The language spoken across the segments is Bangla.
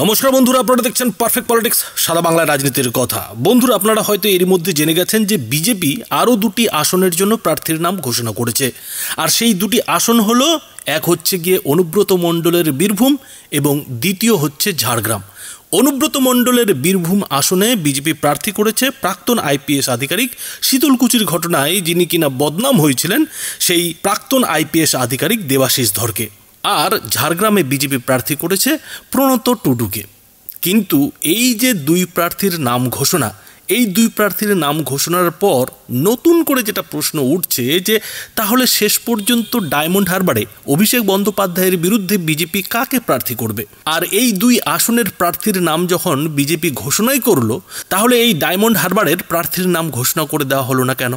নমস্কার বন্ধুরা, আপনারা দেখছেন পারফেক্ট পলিটিক্স, সাদা বাংলা রাজনীতির কথা। বন্ধুরা, আপনারা হয়তো এর মধ্যে জেনে গেছেন যে বিজেপি আরও দুটি আসনের জন্য প্রার্থীর নাম ঘোষণা করেছে। আর সেই দুটি আসন হলো, এক হচ্ছে গিয়ে অনুব্রত মণ্ডলের বীরভূম এবং দ্বিতীয় হচ্ছে ঝাড়গ্রাম। অনুব্রত মণ্ডলের বীরভূম আসনে বিজেপি প্রার্থী করেছে প্রাক্তন আইপিএস আধিকারিক, শীতলকুচির ঘটনায় যিনি কিনা বদনাম হয়েছিলেন সেই প্রাক্তন আইপিএস আধিকারিক দেবাশিস ধরকে। আর ঝাড়গ্রামে বিজেপি প্রার্থী করেছে প্রণত টুডুকে। কিন্তু এই যে দুই প্রার্থীর নাম ঘোষণা, এই দুই প্রার্থীর নাম ঘোষণার পর নতুন করে যেটা প্রশ্ন উঠছে যে তাহলে শেষ পর্যন্ত ডায়মন্ড হারবারে অভিষেক বন্দ্যোপাধ্যায়ের বিরুদ্ধে বিজেপি কাকে প্রার্থী করবে। আর এই দুই আসনের প্রার্থীর নাম যখন বিজেপি ঘোষণাই করলো, তাহলে এই ডায়মন্ড হারবারের প্রার্থীর নাম ঘোষণা করে দেওয়া হলো না কেন?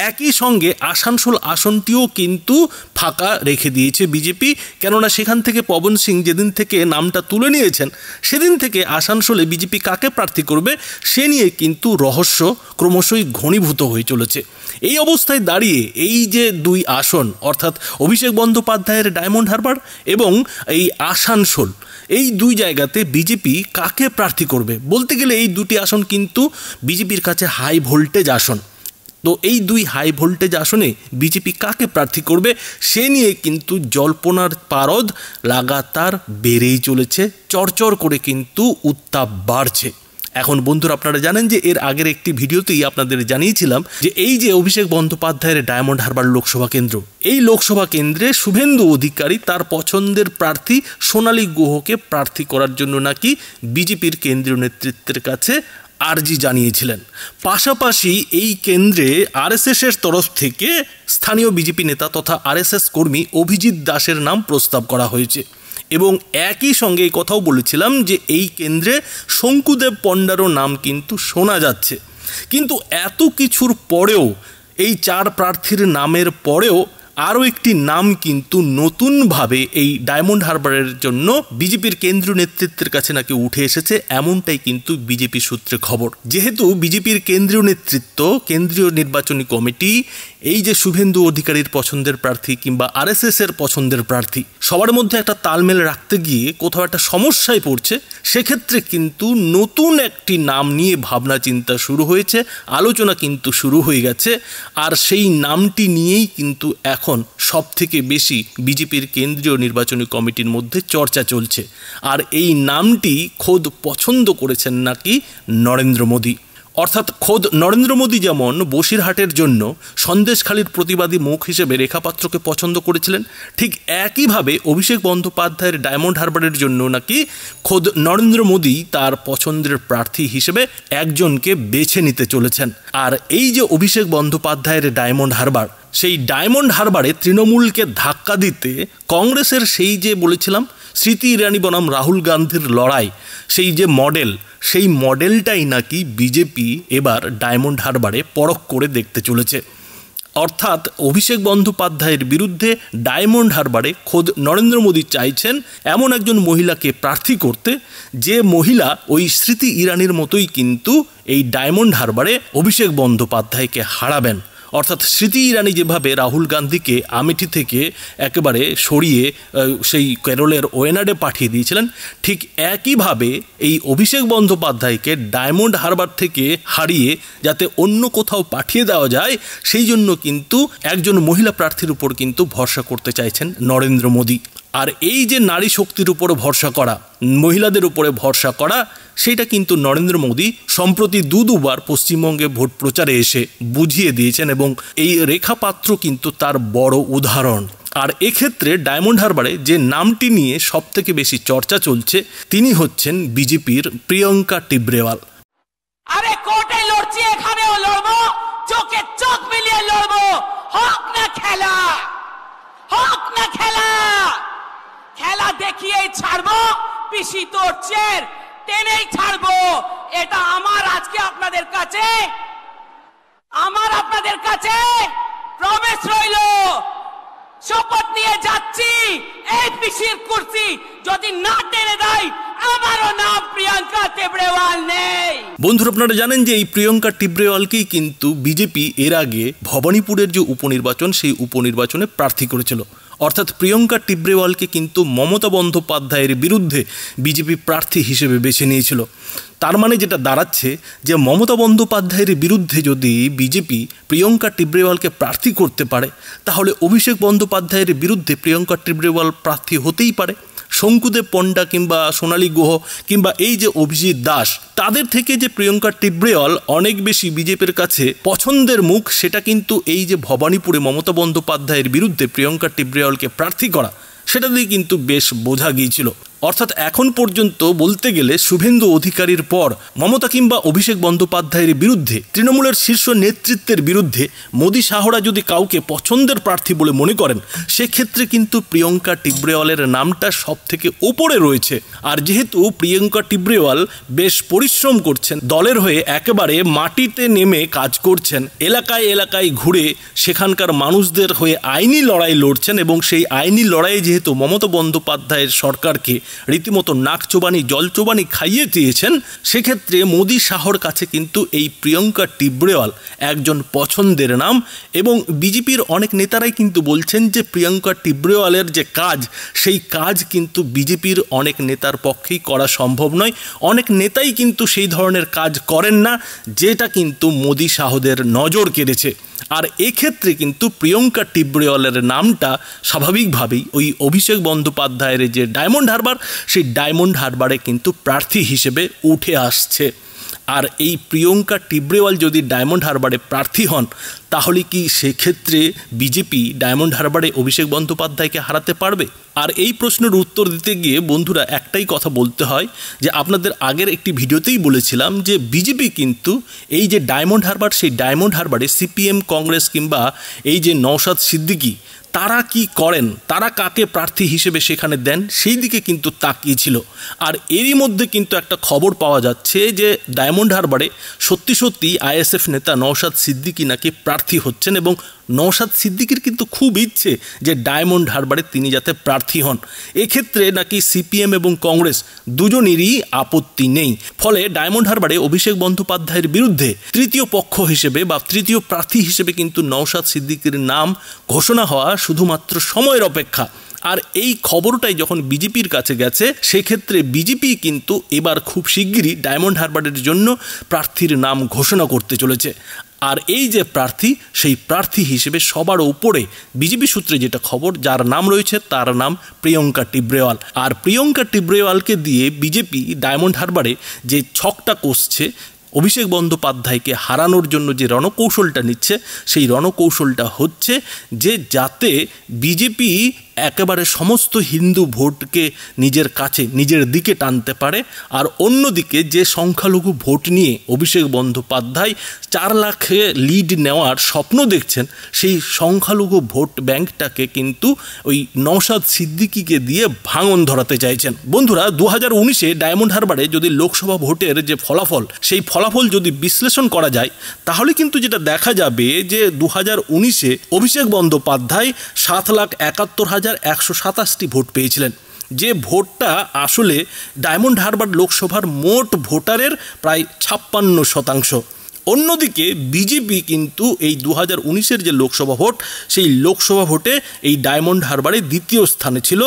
একই সঙ্গে আসানসোল আসনটিও কিন্তু ফাঁকা রেখে দিয়েছে বিজেপি, কেননা সেখান থেকে পবন সিং যেদিন থেকে নামটা তুলে নিয়েছেন সেদিন থেকে আসানসোলে বিজেপি কাকে প্রার্থী করবে সে নিয়ে কিন্তু রহস্য ক্রমশই ঘনীভূত হয়ে চলেছে। এই অবস্থায় দাঁড়িয়ে এই যে দুই আসন, অর্থাৎ অভিষেক বন্দ্যোপাধ্যায়ের ডায়মন্ড হারবার এবং এই আসানসোল, এই দুই জায়গাতে বিজেপি কাকে প্রার্থী করবে, বলতে গেলে এই দুটি আসন কিন্তু বিজেপির কাছে হাই ভোল্টেজ আসন। তো এই দুই হাই ভোল্টেজ আসনে বিজেপি কাকে প্রার্থী করবে সে নিয়ে কিন্তু জল্পনার পারদ লাগাতার বেড়েই চলেছে, চরচর করে কিন্তু উত্তাপ বাড়ছে। এখন বন্ধুরা, আপনারা জানেন যে এর আগের একটি ভিডিওতেই আপনাদের জানিয়েছিলাম যে এই যে অভিষেক বন্দ্যোপাধ্যায়ের ডায়মন্ড হারবার লোকসভা কেন্দ্র, এই লোকসভা কেন্দ্রে শুভেন্দু অধিকারী তার পছন্দের প্রার্থী সোনালী গুহকে প্রার্থী করার জন্য নাকি বিজেপির কেন্দ্রীয় নেতৃত্বের কাছে আর্জি জানিয়েছিলেন। পাশাপাশি এই কেন্দ্রে আরএসএসের তরফ থেকে স্থানীয় বিজেপি নেতা তথা আরএসএস কর্মী অভিজিৎ দাসের নাম প্রস্তাব করা হয়েছে এবং একই সঙ্গে এই কথাও বলেছিলাম যে এই কেন্দ্রে শঙ্কুদেব পণ্ডারও নাম কিন্তু শোনা যাচ্ছে। কিন্তু এত কিছুর পরেও, এই চার প্রার্থীর নামের পরেও আরও একটি নাম কিন্তু নতুনভাবে এই ডায়মন্ড হারবারের জন্য বিজেপির কেন্দ্রীয় নেতৃত্বের কাছে নাকি উঠে এসেছে, এমনটাই কিন্তু বিজেপি সূত্রে খবর। যেহেতু বিজেপির কেন্দ্রীয় নেতৃত্ব, কেন্দ্রীয় নির্বাচনী কমিটি এই যে শুভেন্দু অধিকারীর পছন্দের প্রার্থী কিংবা আরএসএস এর পছন্দের প্রার্থী সবার মধ্যে একটা তালমেল রাখতে গিয়ে কোথাও একটা সমস্যায় পড়ছে, সেক্ষেত্রে কিন্তু নতুন একটি নাম নিয়ে ভাবনা চিন্তা শুরু হয়েছে, আলোচনা কিন্তু শুরু হয়ে গেছে। আর সেই নামটি নিয়েই কিন্তু এখন সব থেকে বেশি বিজেপির কেন্দ্রীয় নির্বাচনী কমিটির মধ্যে চর্চা চলছে। আর এই নামটি খোদ পছন্দ করেছেন নাকি নরেন্দ্র মোদী। অর্থাৎ খোদ নরেন্দ্র মোদী যেমন বসিরহাটের জন্য সন্দেশখালীর প্রতিবাদী মুখ হিসেবে রেখা পাত্রকে পছন্দ করেছিলেন, ঠিক একইভাবে অভিষেক বন্দ্যোপাধ্যায়ের ডায়মন্ড হারবারের জন্য নাকি খোদ নরেন্দ্র মোদী তার পছন্দের প্রার্থী হিসেবে একজনকে বেছে নিতে চলেছেন। আর এই যে অভিষেক বন্দ্যোপাধ্যায়ের ডায়মন্ড হারবার, সেই ডায়মন্ড হারবারে তৃণমূলকে ধাক্কা দিতে কংগ্রেসের সেই যে বলেছিলাম স্মৃতি ইরানি বনাম রাহুল গান্ধীর লড়াই, সেই যে মডেল, সেই মডেলটাই নাকি বিজেপি এবার ডায়মন্ড হারবারে পরখ করে দেখতে চলেছে। অর্থাৎ অভিষেক বন্দ্যোপাধ্যায়ের বিরুদ্ধে ডায়মন্ড হারবারে খোদ নরেন্দ্র মোদী চাইছেন এমন একজন মহিলাকে প্রার্থী করতে, যে মহিলা ওই স্মৃতি ইরানির মতোই কিন্তু এই ডায়মন্ড হারবারে অভিষেক বন্দ্যোপাধ্যায়কে হারাবেন। অর্থাৎ স্মৃতি ইরানি যেভাবে রাহুল গান্ধীকে আমেঠি থেকে একেবারে সরিয়ে সেই কেরলের ওয়েনাডে পাঠিয়ে দিয়েছিলেন, ঠিক একইভাবে এই অভিষেক বন্দ্যোপাধ্যায়কে ডায়মন্ড হারবার থেকে হারিয়ে যাতে অন্য কোথাও পাঠিয়ে দেওয়া যায়, সেই জন্য কিন্তু একজন মহিলা প্রার্থীর উপর কিন্তু ভরসা করতে চাইছেন নরেন্দ্র মোদী। আর এই যে নারী শক্তির উপরে ভরসা করা, মহিলাদের উপরে ভরসা করা, সেটা কিন্তু নরেন্দ্র মোদী সম্প্রতি দুবার পশ্চিমবঙ্গে ভোট প্রচারে এসে বুঝিয়ে দিয়েছেন এবং এই রেখা পাত্র কিন্তু তার বড় উদাহরণ। আর এক্ষেত্রে ডায়মন্ড হারবারে যে নামটি নিয়ে সব থেকে বেশি চর্চা চলছে তিনি হচ্ছেন বিজেপির প্রিয়ঙ্কা টিব্রেওয়াল। আরে কোর্টে লড়ছি, এখানেও লড়বো, চোখে চোখ মিলিয়ে লড়বো। হোক না খেলা, হোক না খেলা, খেলা দেখিয়েই ছাড়বো, পিসি তোর চের টেনেই ছাড়বো। এটা আমার আজকে আপনাদের কাছে প্রমিস রইল। শপথ নিয়ে যাচ্ছি, এই পিসির কুর্সি যদি না টেনে দেয় আমারও নাম প্রিয়ঙ্কা টিব্রেওয়াল নেই। বন্ধুরা, আপনারা জানেন যে এই প্রিয়ঙ্কা টিব্রেওয়ালকেই কিন্তু বিজেপি এর আগে ভবানীপুরের যে উপনির্বাচন, সেই উপনির্বাচনে প্রার্থী করেছিল। অর্থাৎ প্রিয়ঙ্কা টিব্রেওয়ালকে কিন্তু মমতা বন্দ্যোপাধ্যায়ের বিরুদ্ধে বিজেপি প্রার্থী হিসেবে বেছে নিয়েছিল। তার মানে যেটা দাঁড়াচ্ছে যে মমতা বন্দ্যোপাধ্যায়ের বিরুদ্ধে যদি বিজেপি প্রিয়ঙ্কা টিব্রেওয়ালকে প্রার্থী করতে পারে, তাহলে অভিষেক বন্দ্যোপাধ্যায়ের বিরুদ্ধে প্রিয়ঙ্কা টিব্রেওয়াল প্রার্থী হতেই পারে। শঙ্কুদেব পণ্ডা কিংবা সোনালী গুহ কিংবা এই যে অভিজিৎ দাস, তাদের থেকে যে প্রিয়ঙ্কা টিব্রেওয়াল অনেক বেশি বিজেপির কাছে পছন্দের মুখ, সেটা কিন্তু এই যে ভবানীপুরে মমতা বন্দ্যোপাধ্যায়ের বিরুদ্ধে প্রিয়ঙ্কা টিব্রেওয়ালকে প্রার্থী করা, সেটা দিয়ে কিন্তু বেশ বোঝা গিয়েছিল। অর্থাৎ এখন পর্যন্ত বলতে গেলে শুভেন্দু অধিকারীর পর মমতা কিংবা অভিষেক বন্দ্যোপাধ্যায়ের বিরুদ্ধে তৃণমূলের শীর্ষ নেতৃত্বের বিরুদ্ধে মোদি শাহরা যদি কাউকে পছন্দের প্রার্থী বলে মনে করেন, সেক্ষেত্রে কিন্তু প্রিয়ঙ্কা টিব্রেওয়ালের নামটা সব থেকে ওপরে রয়েছে। আর যেহেতু প্রিয়ঙ্কা টিব্রেওয়াল বেশ পরিশ্রম করছেন, দলের হয়ে একেবারে মাটিতে নেমে কাজ করছেন, এলাকায় এলাকায় ঘুরে সেখানকার মানুষদের হয়ে আইনি লড়াই লড়ছেন, এবং সেই আইনি লড়াইয়ে যেহেতু মমতা বন্দ্যোপাধ্যায়ের সরকারকে রীতিমতো নাকচোবানি জলচোবানি খাইয়ে দিয়েছেন, সেক্ষেত্রে মোদি শাহর কাছে কিন্তু এই প্রিয়ঙ্কা টিব্রেওয়াল একজন পছন্দের নাম। এবং বিজেপির অনেক নেতারাই কিন্তু বলছেন যে প্রিয়ঙ্কা টিব্রেওয়ালের যে কাজ, সেই কাজ কিন্তু বিজেপির অনেক নেতার পক্ষেই করা সম্ভব নয়। অনেক নেতাই কিন্তু সেই ধরনের কাজ করেন না, যেটা কিন্তু মোদি শাহদের নজর কেড়েছে। আর এক্ষেত্রে কিন্তু প্রিয়ঙ্কা টিব্রেওয়ালের নামটা স্বাভাবিকভাবেই ওই অভিষেক বন্দ্যোপাধ্যায়ের যে ডায়মন্ড হারবার, সেই ডায়মন্ড হারবারে কিন্তু প্রার্থী হিসেবে উঠে আসছে। আর এই প্রিয়ঙ্কা টিব্রেওয়াল যদি ডায়মন্ড হারবারে প্রার্থী হন, তাহলে কি সেক্ষেত্রে বিজেপি ডায়মন্ড হারবারে অভিষেক বন্দ্যোপাধ্যায়কে হারাতে পারবে? আর এই প্রশ্নের উত্তর দিতে গিয়ে বন্ধুরা একটাই কথা বলতে হয় যে আপনাদের আগের একটি ভিডিওতেই বলেছিলাম যে বিজেপি কিন্তু এই যে ডায়মন্ড হারবার, সেই ডায়মন্ড হারবারে সিপিএম, কংগ্রেস কিংবা এই যে নওশাদ সিদ্দিকী, তারা কি করেন, তারা কাকে প্রার্থী হিসেবে সেখানে দেন, সেই দিকে কিন্তু তাকিয়েছিল। আর এরই মধ্যে কিন্তু একটা খবর পাওয়া যাচ্ছে যে ডায়মন্ড হারবারে সত্যি সত্যি আইএসএফ নেতা নওশাদ সিদ্দিকী নাকি প্রার্থী হচ্ছেন, এবং নওশাদ সিদ্দিকীর কিন্তু খুব ইচ্ছে যে ডায়মন্ড হারবারে তিনি যাতে প্রার্থী হন। এক্ষেত্রে নাকি সিপিএম এবং কংগ্রেস দুজনেরই আপত্তি নেই। ফলে ডায়মন্ড হারবারে অভিষেক বন্দ্যোপাধ্যায়ের বিরুদ্ধে তৃতীয় পক্ষ হিসেবে বা তৃতীয় প্রার্থী হিসেবে কিন্তু নওশাদ সিদ্দিকীর নাম ঘোষণা হওয়া শুধুমাত্র সময়ের অপেক্ষা। আর এই খবরটাই যখন বিজেপির কাছে গেছে, সেক্ষেত্রে বিজেপি কিন্তু এবার খুব শিগগিরই ডায়মন্ড হারবারের জন্য প্রার্থীর নাম ঘোষণা করতে চলেছে। আর এই যে প্রার্থী, সেই প্রার্থী হিসেবে সবার উপরে বিজেপি সূত্রে যেটা খবর, যার নাম রয়েছে তার নাম প্রিয়ঙ্কা টিব্রেওয়াল। আর প্রিয়ঙ্কা টিব্রেওয়ালকে দিয়ে বিজেপি ডায়মন্ড হারবারে যে ছকটা কষছে, অভিষেক বন্দ্যোপাধ্যায়কে হারানোর জন্য যে রণকৌশলটা নিচ্ছে, সেই রণকৌশলটা হচ্ছে যে যাতে বিজেপি একেবারে সমস্ত হিন্দু ভোটকে নিজের কাছে নিজের দিকে টানতে পারে। আর অন্যদিকে যে সংখ্যালঘু ভোট নিয়ে অভিষেক বন্দ্যোপাধ্যায় 4 লাখে লিড নেওয়ার স্বপ্ন দেখছেন, সেই সংখ্যালঘু ভোট ব্যাংকটাকে কিন্তু ওই নওশাদ সিদ্দিকীকে দিয়ে ভাঙন ধরাতে চাইছেন। বন্ধুরা, 2019-এ ডায়মন্ড হারবারে যদি লোকসভা ভোটের যে ফলাফল, সেই ফলাফল যদি বিশ্লেষণ করা যায়, তাহলে কিন্তু যেটা দেখা যাবে যে 2019-এ অভিষেক বন্দ্যোপাধ্যায় 7,71,127টি ভোট পেয়েছিলেন, যে ভোটটা আসলে ডায়মন্ড হারবার লোকসভার মোট ভোটারের প্রায় 56%। অন্যদিকে বিজেপি কিন্তু এই 2019-এর যে লোকসভা ভোট, সেই লোকসভা ভোটে এই ডায়মন্ড হারবারে দ্বিতীয় স্থানে ছিল,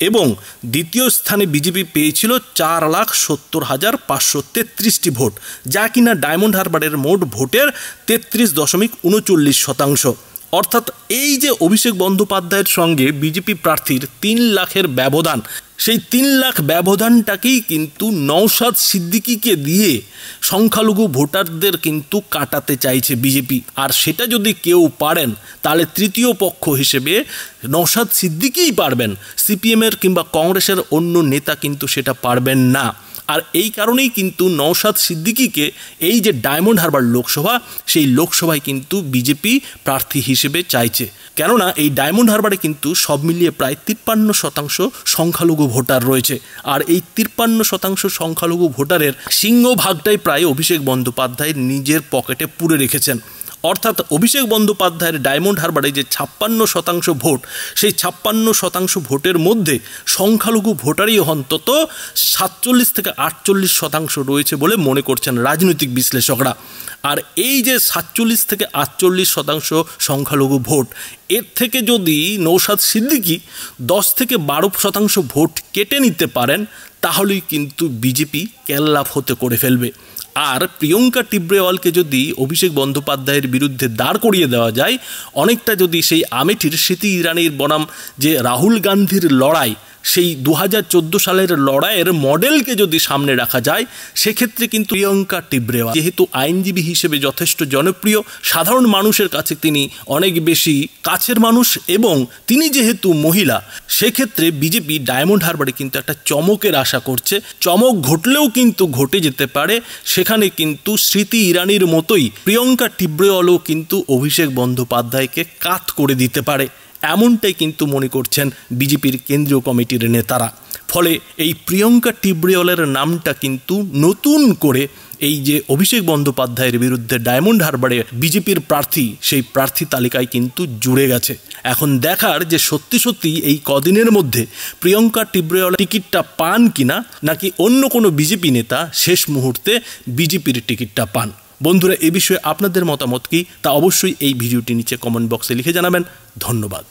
এবং দ্বিতীয় স্থানে বিজেপি পেয়েছিল 4,70,533টি ভোট, যা কিনা ডায়মন্ড হারবারের মোট ভোটের 33.39%। অর্থাৎ এই যে অভিষেক বন্দ্যোপাধ্যায়ের সঙ্গে বিজেপি প্রার্থীর 3 লাখের ব্যবধান, সেই 3 লাখ ব্যবধানটাকেই কিন্তু নওশাদ সিদ্দিকীকে দিয়ে সংখ্যালঘু ভোটারদের কিন্তু কাটাতে চাইছে বিজেপি। আর সেটা যদি কেউ পারেন, তাহলে তৃতীয় পক্ষ হিসেবে নওশাদ সিদ্দিকীই পারবেন, সিপিএমের কিংবা কংগ্রেসের অন্য নেতা কিন্তু সেটা পারবেন না। আর এই কারণেই কিন্তু নওশাদ সিদ্দিকীকে এই যে ডায়মন্ড হারবার লোকসভা, সেই লোকসভায় কিন্তু বিজেপি প্রার্থী হিসেবে চাইছে। কেননা এই ডায়মন্ড হারবারে কিন্তু সব মিলিয়ে প্রায় 53% সংখ্যালঘু ভোটার রয়েছে। আর এই 53% সংখ্যালঘু ভোটারের সিংহভাগটাই প্রায় অভিষেক বন্দ্যোপাধ্যায় নিজের পকেটে পুরে রেখেছেন। অর্থাৎ অভিষেক বন্দ্যোপাধ্যায়ের ডায়মন্ড হারবারে যে 56% ভোট, সেই 56% ভোটের মধ্যে সংখ্যালঘু ভোটারই অন্তত 47 থেকে 48% রয়েছে বলে মনে করছেন রাজনৈতিক বিশ্লেষকরা। আর এই যে 47 থেকে 48% সংখ্যালঘু ভোট, এর থেকে যদি নৌশাদ সিদ্দিকী 10 থেকে 12% ভোট কেটে নিতে পারেন, তাহলেই কিন্তু বিজেপি কেল্লাফ হতে করে ফেলবে। আর প্রিয়ঙ্কা টিব্রেওয়ালকে যদি অভিষেক বন্দ্যোপাধ্যায়ের বিরুদ্ধে দাঁড় করিয়ে দেওয়া যায়, অনেকটা যদি সেই আমেঠির স্মৃতি ইরানির বনাম যে রাহুল গান্ধীর লড়াই, সেই 2014 সালের লড়াইয়ের মডেলকে যদি সামনে রাখা যায়, সেক্ষেত্রে কিন্তু প্রিয়ঙ্কা টিব্রেওয়াল যেহেতু আইনজীবী হিসেবে যথেষ্ট জনপ্রিয়, সাধারণ মানুষের কাছে তিনি অনেক বেশি কাছের মানুষ, এবং তিনি যেহেতু মহিলা, সেক্ষেত্রে বিজেপি ডায়মন্ড হারবারে কিন্তু একটা চমকের আশা করছে। চমক ঘটলেও কিন্তু ঘটে যেতে পারে, সেখানে কিন্তু স্মৃতি ইরানির মতোই প্রিয়ঙ্কা টিব্রেওয়ালও কিন্তু অভিষেক বন্দ্যোপাধ্যায়কে কাত করে দিতে পারে, এমনটাই কিন্তু মনে করছেন বিজেপির কেন্দ্রীয় কমিটির নেতারা। ফলে এই প্রিয়ঙ্কা টিব্রেওয়ালের নামটা কিন্তু নতুন করে এই যে অভিষেক বন্দ্যোপাধ্যায়ের বিরুদ্ধে ডায়মন্ড হারবারে বিজেপির প্রার্থী, সেই প্রার্থী তালিকায় কিন্তু জুড়ে গেছে। এখন দেখার যে সত্যি সত্যি এই কদিনের মধ্যে প্রিয়ঙ্কা টিব্রেওয়াল টিকিটটা পান কিনা, নাকি অন্য কোনো বিজেপি নেতা শেষ মুহূর্তে বিজেপির টিকিটটা পান। বন্ধুরা, এ বিষয়ে আপনাদের মতামত কি তা অবশ্যই এই ভিডিওটি নিচে কমেন্ট বক্সে লিখে জানাবেন। ধন্যবাদ।